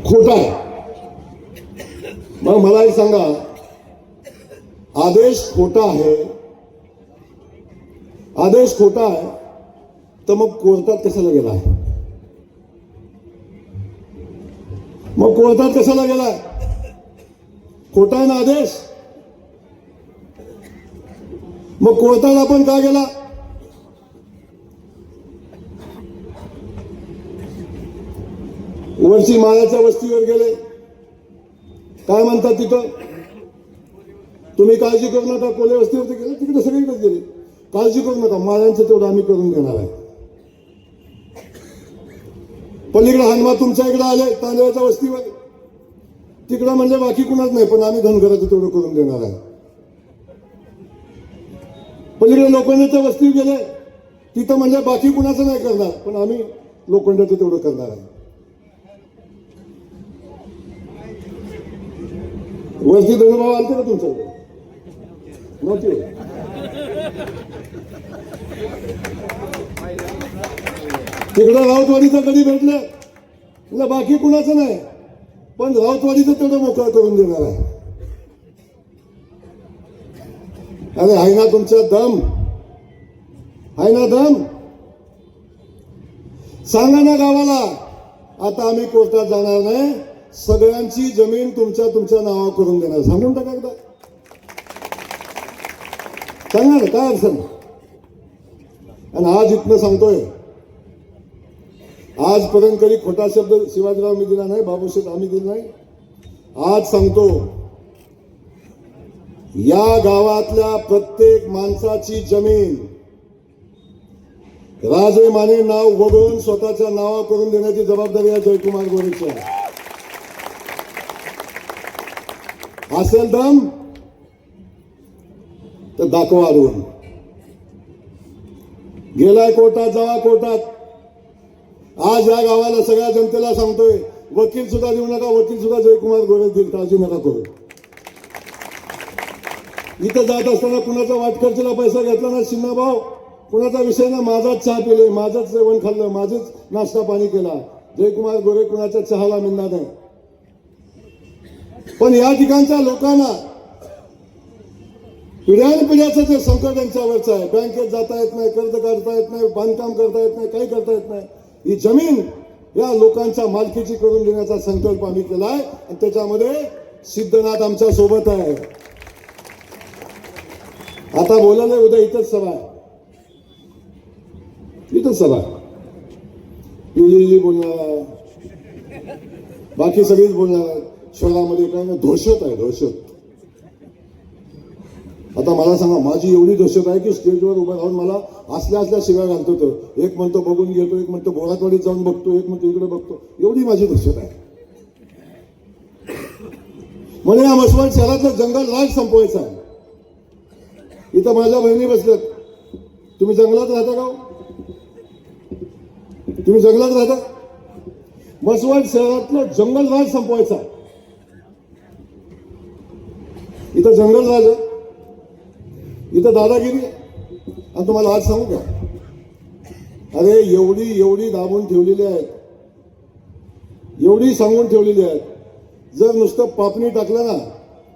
खोटा आहे. मग मला एक सांगा, आदेश खोटा आहे, आदेश खोटा आहे तर मग कोर्टात कशाला गेलाय? मग कोर्टात कशाला गेलाय? खोटा आहे ना आदेश, मग कोर्टात आपण का गेला? वरची माळ्याच्या वस्तीवर गेले, काय म्हणतात तिथं? तुम्ही काळजी करू नका, कोले वस्तीवरती गेले, तिकडे सगळीकडे गेले, काळजी करू नका, माळ्यांचं तेवढं आम्ही करून देणार आहे. पलीकडे हनुमा तुमच्या इकडे आले तांदळाच्या वस्तीवर, तिकडं म्हणजे बाकी कुणाच नाही, पण आम्ही धनगराचं तेवढं करून देणार आहे. पलीकडे लोखंडाच्या वस्तीवर गेले, तिथं म्हणजे बाकी कुणाचं नाही करणार, पण आम्ही लोखंडाचं तेवढं करणार आहे. वस्ती धनुभाव आलते का तुमच्याकडे? नव्हते. तिकडं राऊतवाडीचं कधी भेटलं? म्हणजे बाकी कुणाचं नाही, पण राऊतवाडीचं तेवढं मोकळं करून देणार आहे. अरे आहे ना तुमचा दम, आहे ना दम? सांगा ना गावाला, आता आम्ही कोर्टात जाणार नाही, सगळ्यांची जमीन तुमच्या तुमच्या नावावर करून देणार. सांगून टाका एकदा, सांगा ना, काय अडचण? आणि आज इथनं सांगतोय, आजपर्यंत कधी खोटा शब्द शिवाजीराव मी दिला नाही, बाबूशेठ आम्ही दिला नाही. आज सांगतो, या गावातल्या प्रत्येक माणसाची जमीन राजे माने नाव वगळून स्वतःच्या नावा करून देण्याची जबाबदारी आहे जयकुमार गोरेची आहे. असेल दम तर दाखवा अडवून. गेलाय कोर्टात, जावा कोर्टात. आज या गावाला सगळ्या जनतेला सांगतोय, वकील सुद्धा देऊ नका, वकील सुद्धा जयकुमार गोरे देईल, काळजी नका करू. इथं जात असताना कुणाचा वाटखर्चीला पैसा घेतला ना शिन्ना भाऊ, कुणाचा विषय ना, माझाच चहा पिले, माझंच जेवण खाल्लं, माझंच नाश्ता पाणी केला. जयकुमार गोरे कुणाच्या चहाला मिळणार नाही. पण या ठिकाणच्या लोकांना पिढ्यानपिढ्याचं ते संकट यांच्यावरचं आहे. बँकेत जाता येत नाही, कर्ज काढता येत नाही, बांधकाम करता येत नाही, काही करता येत नाही. ही जमीन या लोकांच्या मालकीची करून देण्याचा संकल्प आम्ही केलाय आणि त्याच्यामध्ये सिद्धनाथ आमच्या सोबत आहे. आता बोलायला उद्या इथंच सभा आहे, इथंच सभा बोलणार, बाकी सगळीच बोलणार. शहरामध्ये काय ना दहशत आहे, दहशत. आता मला सांगा, माझी एवढी दहशत आहे की स्टेजवर उभं राहून मला असल्या असल्या शिव्या घालतो. तर एक म्हणतो बघून घेतो, एक म्हणतो बोरातवाडीत जाऊन बघतो, एक म्हणतो इकडे बघतो. एवढी माझी दहशत आहे. म्हणजे या मसवड शहरातलं जंगल राज संपवायचं आहे. इथं माझ्या बहिणी बसल्यात. तुम्ही जंगलात राहता का? तुम्ही जंगलात राहता? मसवड शहरातलं जंगल राज संपवायचं आहे. इथं जंगल राज आहे, इथं दादागिरी. आणि तुम्हाला आज सांगू का, अरे एवढी एवढी दाबून ठेवलेली आहेत, एवढी सांगून ठेवलेली आहेत. जर नुसतं पापणी टाकलं ना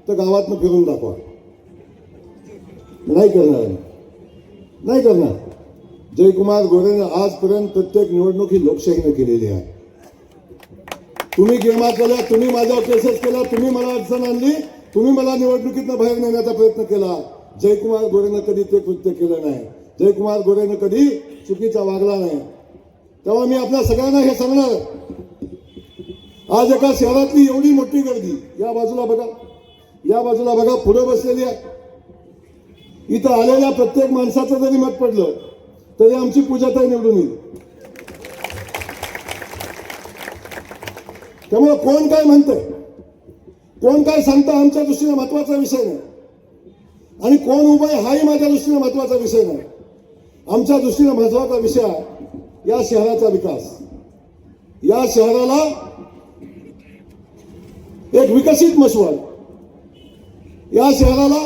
तर गावातनं फिरून दाखवा. नाही करणार, नाही करणार. जयकुमार गोरेने आजपर्यंत प्रत्येक निवडणूक ही लोकशाहीने केलेली आहे. तुम्ही गेमा केल्या, तुम्ही माझ्यावर केसेस केला, तुम्ही मला अडचण आणली, तुम्ही मला निवडणुकीतनं बाहेर नेण्याचा प्रयत्न केला. जयकुमार गोरेनं कधी ते कृत्य केलं नाही. जयकुमार गोरेनं कधी चुकीचा वागला नाही. तेव्हा मी आपल्या सगळ्यांना हे सांगणार, आज एका शहरातली एवढी मोठी गर्दी, या बाजूला बघा, या बाजूला बघा, पुढे बसलेली आहे. इथं आलेल्या प्रत्येक माणसाचं जरी मत पडलं तरी आमची पूजाताई निवडून येईल. त्यामुळे कोण काय म्हणतंय, कोण काय सांगतं, आमच्या दृष्टीने महत्वाचा विषय नाही. आणि कोण उभं आहे हाही माझ्या दृष्टीने महत्वाचा विषय नाही. आमच्या दृष्टीने महत्वाचा विषय आहे या शहराचा विकास. या शहराला एक विकसित मसवड, या शहराला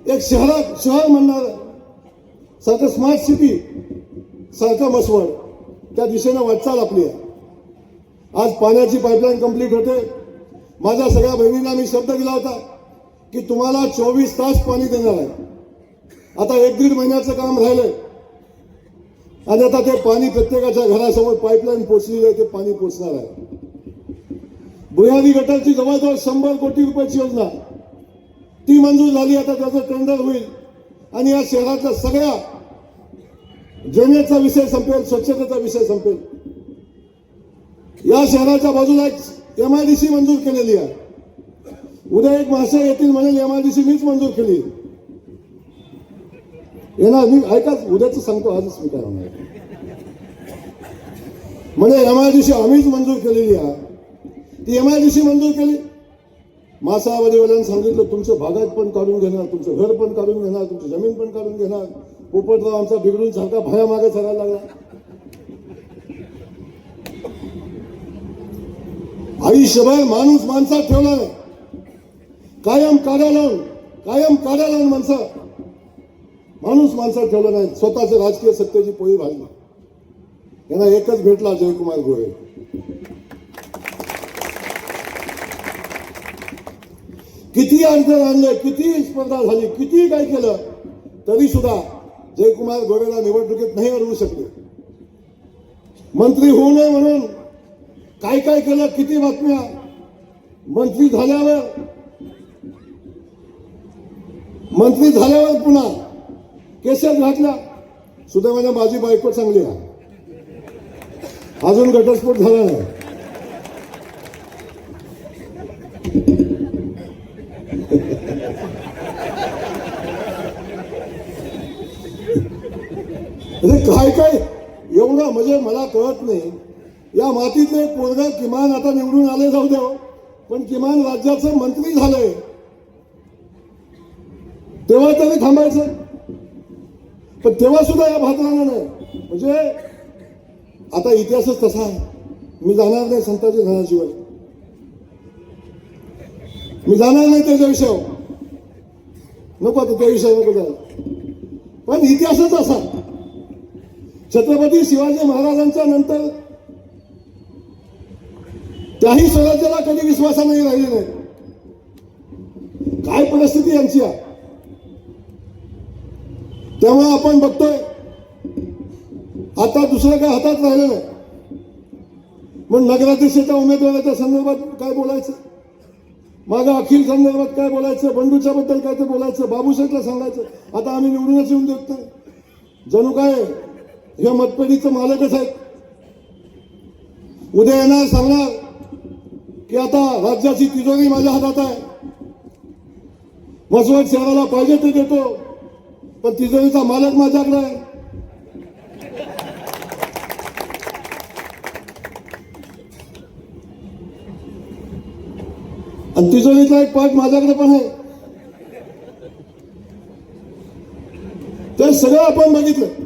एक शहर म्हणणार सारखं स्मार्ट सिटी सारखं मसवड, त्या दिशेनं वाटचाल आपली आहे. आज पाण्याची पाईपलाईन कंप्लीट होते. माझ्या सगळ्या बहिणींना मी शब्द दिला होता की तुम्हाला 24 तास पाणी देणार आहे. आता 1-1.5 महिन्याचं काम राहिलंय आणि आता ते पाणी प्रत्येकाच्या घरासमोर पाईपलाईन पोचलेली आहे, ते पाणी पोचणार आहे. भुयारी गटारची जवळजवळ 100 कोटी रुपयाची योजना ती मंजूर झाली. आता त्याचं टेंडर होईल आणि या शहरातल्या सगळ्या ड्रेनेजचा विषय संपेल, स्वच्छतेचा विषय संपेल. या शहराच्या बाजूला एक MIDC मंजूर केलेली आहे. उद्या एक महाशय येतील म्हणेल MIDC मीच मंजूर केली. येणार मी ऐकाच उद्याच सांगतो, आजच मी काय होणार म्हणजे MIDC आम्हीच मंजूर केलेली आहे. ती MIDC मंजूर केली. मासावरीवाल्यांनी सांगितलं तुमचं भागात पण काढून घेणार, तुमचं घर पण काढून घेणार, तुमची जमीन पण काढून घेणार. पोपटराव आमचा बिघडून सारखा भया मागे सरायला लागला. आयुष्यभर माणूस माणसात ठेवला नाही. कायम काढा लावून माणसं माणूस माणसात ठेवलं नाही. स्वतःच्या राजकीय सत्तेची पोळी भाजली. यांना एकच भेटला, जयकुमार गोरे. किती अडचण आणले, किती स्पर्धा झाली, किती काय केलं, तरी सुद्धा जयकुमार गोरेला निवडणुकीत नाही अडवू शकले. मंत्री होऊ नये म्हणून काय काय केलं, किती बातम्या. मंत्री झाल्यावर पुन्हा केसेस घातल्या. सुदैवाने माझी बायको चांगली आहे, अजून घटस्फोट झाला नाही. काय काय एवढं म्हणजे मला कळत नाही. या मातीतले पोरगा किमान आता निवडून आले जाऊ द्या, पण किमान राज्याचं मंत्री झालंय तेव्हा तरी थांबायचं. पण तेव्हा सुद्धा या भातरानं नाही. म्हणजे आता इतिहासच तसा आहे. मी जाणार नाही संताजी धनाशिवाय, मी जाणार नाही त्याच्या विषयावर, नको आता त्या विषयावर नको जायला. पण इतिहासच असा. छत्रपती शिवाजी महाराजांच्या नंतर त्याही स्वराज्याला कधी विश्वासाने राहिले नाही. काय परिस्थिती यांची आहे. त्यामुळे आपण बघतोय आता दुसरं काय हातात राहिलं नाही. मग नगराध्यक्षाच्या उमेदवाराच्या संदर्भात काय बोलायचं, माझ्या अखिल संदर्भात काय बोलायचं, बंडूच्या बद्दल काय ते बोलायचं, बाबूशेठला सांगायचं. आता आम्ही निवडूनच येऊन देत नाही. जणू काय हे मतपेढीचं मालकच आहेत. उद्या येणार सांगणार की आता राज्याची तिजोरी माझ्या हातात आहे, मसवड शहराला पाहिजे ते देतो, पण तिजोरीचा मालक माझ्याकडे आहे. आणि तिजोरीचा एक पार्ट माझ्याकडे पण आहे. तर सगळं आपण बघितलं.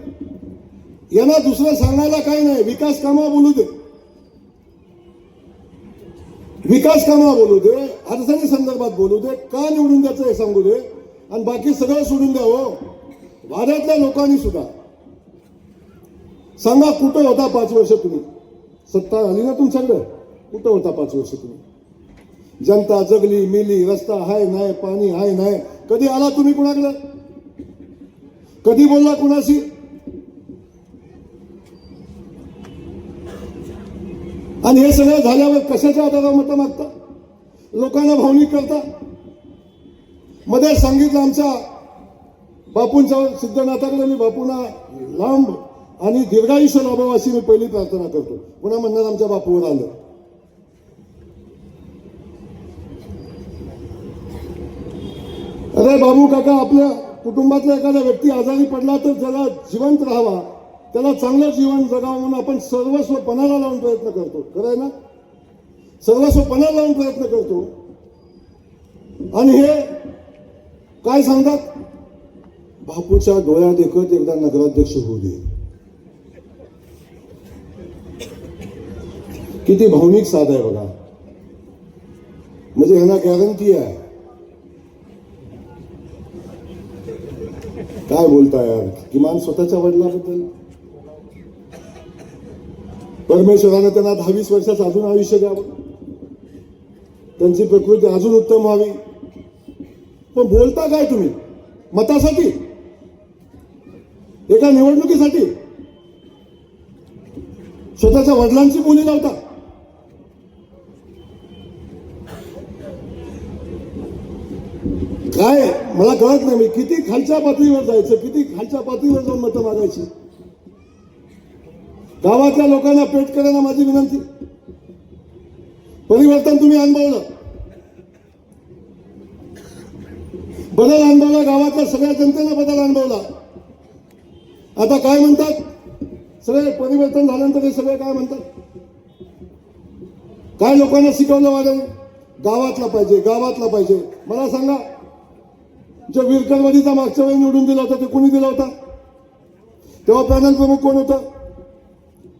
यांना दुसरं सांगायला काही नाही. विकास कामं बोलू दे, विकास कामं बोलू दे, अडचणी संदर्भात बोलू दे, का निवडून द्यायचं हे सांगू दे, आणि बाकी सगळं सोडून द्या. हो, वाड्यातल्या लोकांनी सुद्धा सांगा, कुठं होता 5 वर्ष तुम्ही? सत्ता आली ना तुमच्याकडे, कुठं होता 5 वर्ष तुम्ही? जनता जगली मेली, रस्ता हाय नाही, पाणी हाय नाही. कधी आला तुम्ही कुणाकडे? कधी बोलला कुणाशी? आणि हे सगळं झाल्यावर कशाच्या आधारावर मतं मागता? लोकांना भावनिक करता. मध्ये सांगितलं आमच्या बापूंच्या सिद्धनाथाकडे, मी बापूंना लांब आणि दीर्घायुष्य लाभावं अशी मी पहिली प्रार्थना करतो. पुन्हा म्हणणार आमच्या बापूवर आलं. अरे बाबू काका, आपल्या कुटुंबातला एखादा व्यक्ती आजारी पडला तर त्याला जिवंत राहावा, त्याला चांगलं जीवन जगावं म्हणून आपण सर्वस्व पणाला लावून प्रयत्न करतो. खरं आहे ना? सर्वस्व पणाला लावून प्रयत्न करतो. आणि हे काय सांगतात? बापूच्या डोळ्या देखत एकदा नगराध्यक्ष होऊ दे. किती भावनिक साध आहे बघा. म्हणजे ह्यांना गॅरंटी आहे. काय बोलताय यार? किमान स्वतःच्या वडिलाबद्दल परमेश्वरानं त्यांना 10-20 वर्षाचं अजून आयुष्य द्यावं, त्यांची प्रकृती अजून उत्तम व्हावी. पण बोलता काय तुम्ही? मतासाठी, एका निवडणुकीसाठी स्वतःच्या वडिलांची बोली लावता. काय मला कळत नाही. मी किती खालच्या पातळीवर जायचं, किती खालच्या पातळीवर जाऊन मतं मागायची. गावातल्या लोकांना पेट करायला माझी विनंती. परिवर्तन तुम्ही अनुभवलं, बदल अनुभवला, गावातल्या सगळ्या जनतेनं बदल अनुभवला. आता काय म्हणतात सगळे? परिवर्तन झाल्यानंतर हे सगळे काय म्हणतात? काय लोकांना शिकवलं वाढेल? गावातला पाहिजे, गावातला पाहिजे. मला सांगा, जो विरकरवाडीचा मागच्या वेळी निवडून दिला होता ते कोणी दिला होता? तेव्हा पॅनल प्रमुख कोण होता?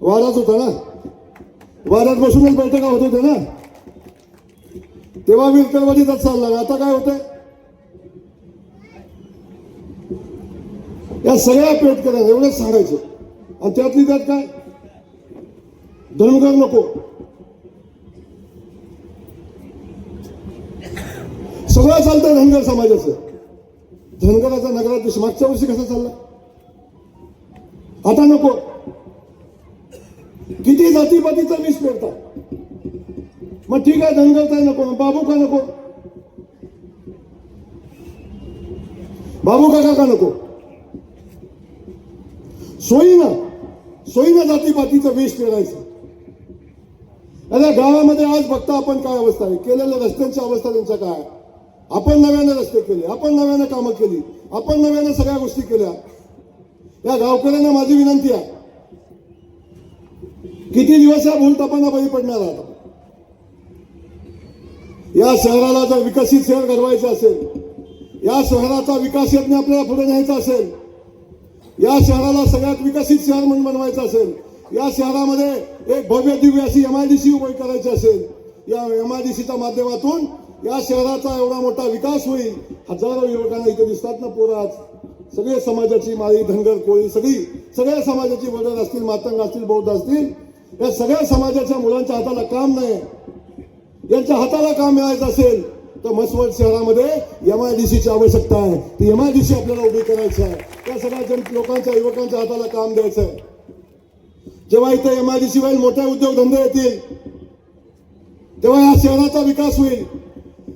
वाराच होता ना. वारात बसूनच बैठका होत होत्या ना. तेव्हा विरकरवाडीचाच चालला. आता काय होतंय? या सगळ्या पेट करायला एवढंच सांगायचं. आणि त्यातली त्यात काय? धनगर नको, सगळं चालतं धनगर समाजाचं. धनगराचा नगराध्यक्ष मागच्या वर्षी कसा चालला? आता नको. किती जातीपातीचा विष पेरता. मग ठीक आहे, धनगर काय नको, बाबू का नको? बाबू काका का नको? सोयीनं जातीपातीचं विष पेरायचं. अरे गावामध्ये आज बघता आपण काय अवस्था आहे. केलेल्या रस्त्यांची अवस्था त्यांच्या काय? आपण नव्याने रस्ते केले, आपण नव्याने कामं केली, आपण नव्याने सगळ्या गोष्टी केल्या. या गावकऱ्यांना माझी विनंती आहे, किती दिवस या भूलथापांना बळी पडणार आहे? या शहराला जर विकसित शहर घडवायचं असेल, या शहराचा विकास यज्ञ आपल्याला पुढे न्यायचा असेल, या शहराला सगळ्यात विकसित शहर म्हणून बनवायचं असेल, या शहरामध्ये एक भव्य दिव्य अशी MIDC उभी करायची असेल, या MIDCच्या माध्यमातून या शहराचा एवढा मोठा विकास होईल. हजारो युवकांना इथे दिसतात ना पोरं आज. सगळे समाजाची, माळी, धनगर, कोळी, सगळ्या समाजाची, वडील असतील, मातंग असतील, बौद्ध असतील, या सगळ्या समाजाच्या मुलांच्या हाताला काम नाही. यांच्या हाताला काम मिळायचं असेल तर मसवड शहरामध्ये MIDCची आवश्यकता आहे. ती MIDC आपल्याला उभी करायची आहे. त्या सगळ्या लोकांच्या, युवकांच्या हाताला काम द्यायचं आहे. जेव्हा इथे MIDC होईल, मोठे उद्योगधंदे येतील, तेव्हा या शहराचा विकास होईल.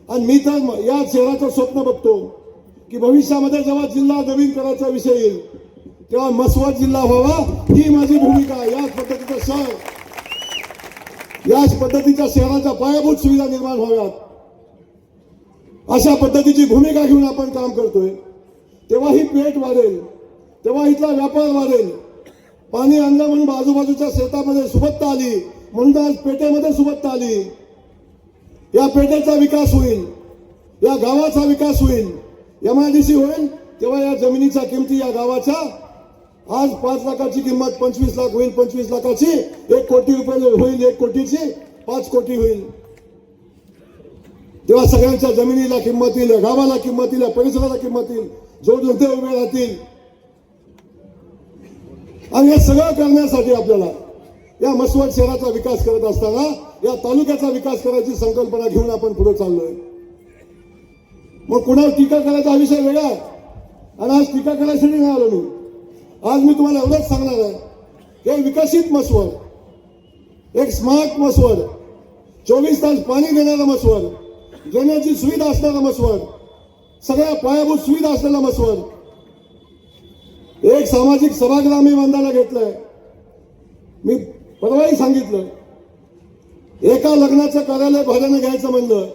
आणि मी तर या शहराचं स्वप्न बघतो की भविष्यामध्ये जेव्हा जिल्हा नवीन करायचा विषय येईल तेव्हा मसवड जिल्हा व्हावा, ही माझी भूमिका. याच पद्धतीचं शहर, याच पद्धतीच्या शहराच्या पायाभूत सुविधा निर्माण व्हाव्यात, अशा पद्धतीची भूमिका घेऊन आपण काम करतोय. तेव्हा ही पेठ वाढेल, तेव्हा इथला व्यापार वाढेल. पाणी आणलं म्हणून आजूबाजूच्या शेतामध्ये सुबत्ता आली, म्हणून आज पेठेमध्ये सुबत्ता आली. या पेठेचा विकास होईल, या गावाचा विकास होईल. MIDC होईल तेव्हा या जमिनीच्या किमती या गावाच्या आज 5 लाखाची किंमत 25 लाख होईल, 25 लाखाची 1 कोटी रुपये होईल, 1 कोटीची 5 कोटी होईल. तेव्हा सगळ्यांच्या जमिनीला किंमत येईल, गावाला किंमत येईल, परिसराला किंमत येईल, जोडधंदे उभे राहतील. आणि हे सगळं करण्यासाठी आपल्याला या मसवड शहराचा विकास करत असताना या तालुक्याचा विकास करायची संकल्पना घेऊन आपण पुढे चाललोय. मग कुणावर टीका करायचा हा विषय वेगळा आहे. आणि आज टीका करायसाठी नाही आलो मी. आज मी तुम्हाला एवढंच सांगणार आहे की विकसित मसवड, एक स्मार्ट मसवड, 24 तास पाणी देणारा मसवड, ड्रेनेजची सुविधा असणारा मसवड, सगळ्या पायाभूत सुविधा असलेला मसवड. एक सामाजिक सभागृह आम्ही बांधायला घेतलंय. मी परवाही सांगितलं, एका लग्नाचं कार्यालय भाड्यानं घ्यायचं म्हणलं,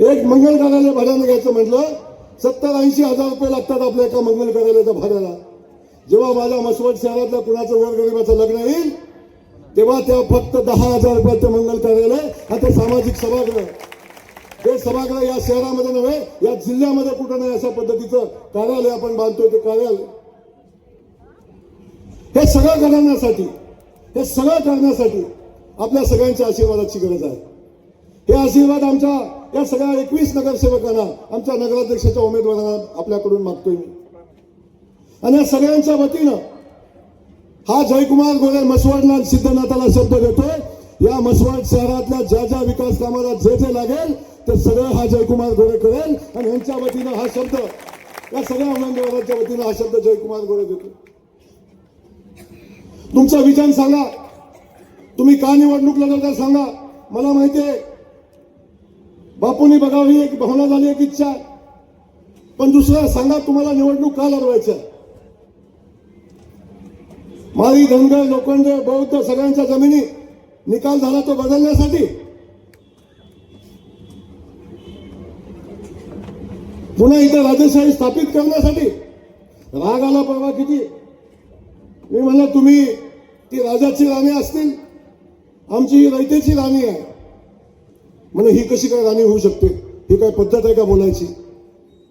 एक मंगल कार्यालय भाड्यानं घ्यायचं म्हटलं 70-80 हजार रुपये लागतात आपल्या एका मंगल कार्यालयाच्या भाड्याला. जेव्हा माझ्या मसवड शहरातल्या कुणाचं गोरगरिबाचं लग्न येईल तेव्हा त्या फक्त 10,000 रुपयाचं मंगल कार्यालय आणि ते सामाजिक सभागृह, हे सभागृह या शहरामध्ये नव्हे, या जिल्ह्यामध्ये कुठं नाही अशा पद्धतीचं कार्यालय आपण बांधतोय. ते कार्यालय हे सगळं करण्यासाठी आपल्या सगळ्यांच्या आशीर्वादाची गरज आहे. हे आशीर्वाद आमच्या या सगळ्या 21 नगरसेवकांना, आमच्या नगराध्यक्षाच्या उमेदवारांना आपल्याकडून मागतोय मी. आणि या सगळ्यांच्या वतीनं हा जयकुमार गोरे मसवडला सिद्धनाथाला शब्द देतोय, या मसवड शहरातल्या ज्या ज्या विकास कामाला जे जे लागेल ते सगळं हा जयकुमार गोरे करेल आणि यांच्या वतीनं हा शब्द, या सगळ्या उमेदवारांच्या वतीनं हा शब्द जयकुमार गोरे देतो. तुमचा विजन सांगा, तुम्ही का निवडणूक लढवता सांगा. मला माहितीये बापूंनी बघावी एक भावना झाली, एक इच्छा, पण दुसरं सांगा तुम्हाला निवडणूक का लढवायचं. माळी, धनगर, लोखंडे, बौद्ध सगळ्यांच्या जमिनी निकाल झाला तो बदलण्यासाठी, पुन्हा इथं राजेशाही स्थापित करण्यासाठी. राग आला परवा किती, मी म्हणलं तुम्ही ती राजाची राणी असतील, आमची ही रयतेची राणी आहे. म्हणजे ही कशी काय राणी होऊ शकते, ही काय पद्धत आहे का बोलायची.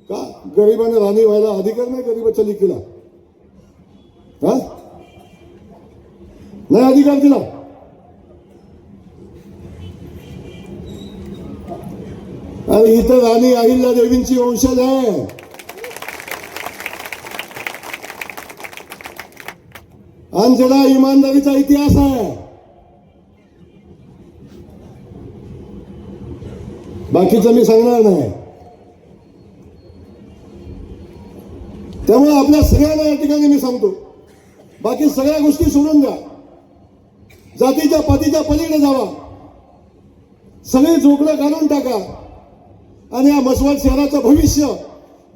का गरिबाने राणी व्हायला अधिकार नाही गरीबाच्या लेकीला, हा नाही अधिकार दिला. आणि इथं राणी अहिल्या देवींची वंशज आहे. आणि ज्याला इमानदारीचा इतिहास आहे. बाकीचं मी सांगणार नाही. त्यामुळे आपल्या सगळ्यांना या ठिकाणी मी सांगतो, बाकी सगळ्या गोष्टी सोडून द्या, जातीच्या पातीच्या पलीकडे जावा, सगळे जोकडं काढून टाका आणि या मसवड शहराचं भविष्य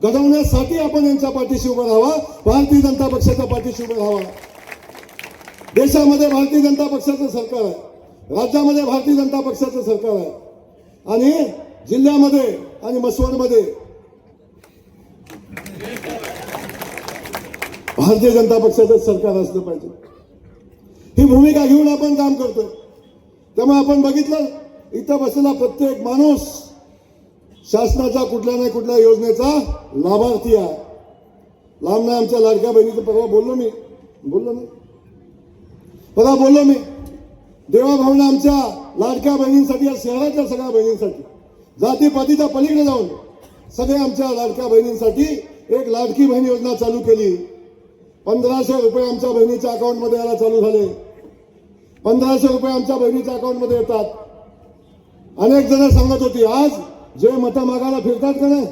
घडवण्यासाठी आपण यांच्या पाठीशी उभं राहावा, भारतीय जनता पक्षाच्या पाठीशी उभं राहावा. देशामध्ये भारतीय जनता पक्षाचं सरकार आहे, राज्यामध्ये भारतीय जनता पक्षाचं सरकार आहे आणि जिल्ह्यामध्ये आणि मसवडमध्ये भारतीय जनता पक्षाचं सरकार असलं पाहिजे. ही भूमिका घेऊन आपण काम करतोय. त्यामुळे आपण बघितलं इथं बसलेला प्रत्येक माणूस शासनाच्या कुठल्या नाही कुठल्या योजनेचा लाभार्थी आहे. लांब नाही आमच्या लाडक्या बहिणीचं परवा बोललो मी देवाभाऊने आमच्या लाडक्या बहिणींसाठी, या शहरातल्या सगळ्या बहिणींसाठी, जातीपातीच्या पलीकडे जाऊन सगळ्या आमच्या लाडक्या बहिणींसाठी एक लाडकी बहीण योजना चालू केली. 1500 रुपये आमच्या बहिणीच्या अकाउंटमध्ये यायला चालू झाले. 1500 रुपये आमच्या बहिणीच्या अकाउंटमध्ये येतात. अनेक जण सांगत होती, आज जे मतं मागायला फिरतात का नाही,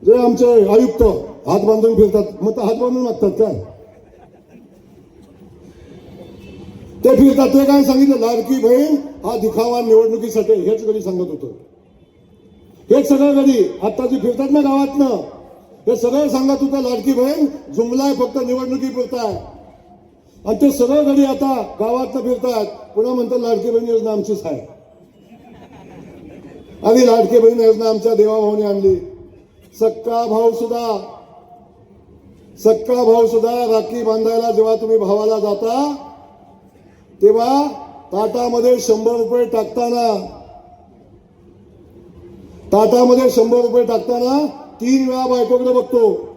जे आमचे आयुक्त हात बांधून फिरतात, मतं हात बांधून मागतात काय, ते फिरतात. ते काय सांगितलं, लाडकी बहीण हा दिखावा निवडणुकीसाठी, हेच कधी सांगत होतं. हेच सगळं कधी आता जी फिरतात ना गावातनं, हे सगळं सांगत होतं लाडकी बहीण जुमलाय फक्त निवडणुकी फिरताय. आणि ते सगळं घडी आता गावातनं फिरतात, पुन्हा म्हणतात लाडकी बहीण योजना आमचीच आहे. आणि लाडकी बहीण योजना आमच्या देवाभाऊने आणली. सक्का भाऊ सुद्धा राखी बांधायला जेव्हा तुम्ही भावाला जाता तेव्हा ताटामध्ये 100 रुपये टाकताना 3 वेळा बायकोकडे बघतो.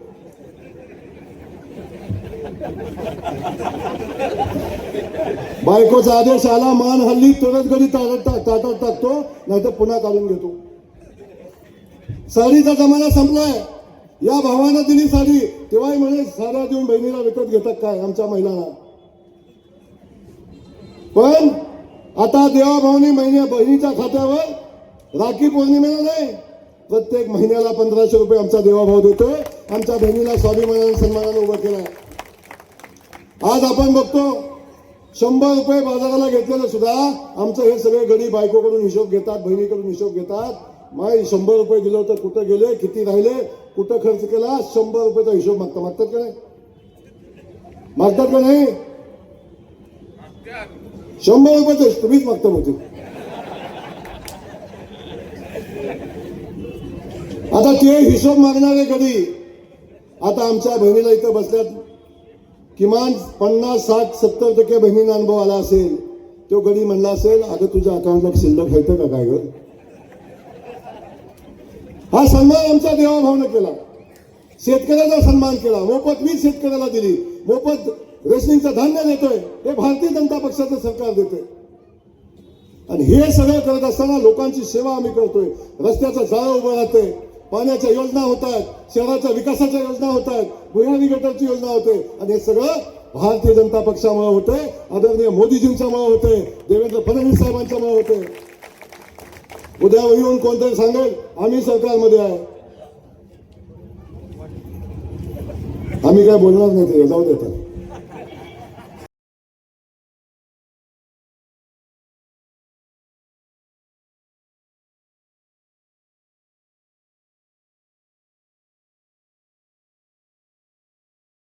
बायकोचा आदेश आला, मान हल्ली तरच घरी ताटात टाकतो, नाहीतर पुन्हा काढून घेतो. साडीचा जमाना संपलाय. या भावानं दिली साडी, तेव्हाही म्हणे साड्या देऊन बहिणीला विकत घेतात काय आमच्या महिलांना. पण आता देवाभाऊनी बहिणीच्या खात्यावर राखी पौर्णिमेला नाही, प्रत्येक महिन्याला 1500 रुपये आमचा देवाभाऊ देतोय. आमच्या बहिणीला स्वाभिमानाने सन्मानाने उभं केलाय. आज आपण बघतो 100 रुपये बाजाराला घेतलेलं सुद्धा आमचं हे सगळे गडी बायकोकडून हिशोब घेतात, बहिणीकडून हिशोब घेतात. माय 100 रुपये दिलं होतं, कुठं गेले, किती राहिले, कुठं खर्च केला, 100 रुपयाचा हिशोब मागतात का नाही? 100 रुपयाचं तुम्हीच मागता होते. आता ते हिशोब मागणारे गडी आता आमच्या बहिणीला इथं बसल्यात, किमान 50, 60, 70% बहिणींना अनुभव आला असेल. तो गडी म्हणला असेल, अगं तुझ्या अकाउंटला शिल्लक आहे का काय ग. हा सन्मान आमच्या देवाभाऊने केला. शेतकऱ्याचा सन्मान केला. मोफत वीज शेतकऱ्याला दिली, मोफत रेशनिंगचं धान्य देतोय, हे भारतीय जनता पक्षाचं सरकार देतोय. आणि हे सगळं करत असताना लोकांची सेवा आम्ही करतोय. रस्त्याचं जाळं उभं राहतंय, पाण्याच्या योजना होत आहेत, शहराच्या विकासाच्या योजना होत आहेत, भुयारी गटारची योजना होते. आणि हे सगळं भारतीय जनता पक्षामुळे होतंय, आदरणीय मोदीजींच्यामुळे होतंय, देवेंद्र फडणवीस साहेबांच्यामुळे होतंय. उद्या येऊन कोणतरी सांगेल आम्ही सरकारमध्ये आहे, आम्ही काय बोलणार नाही, ते जाऊ देतात.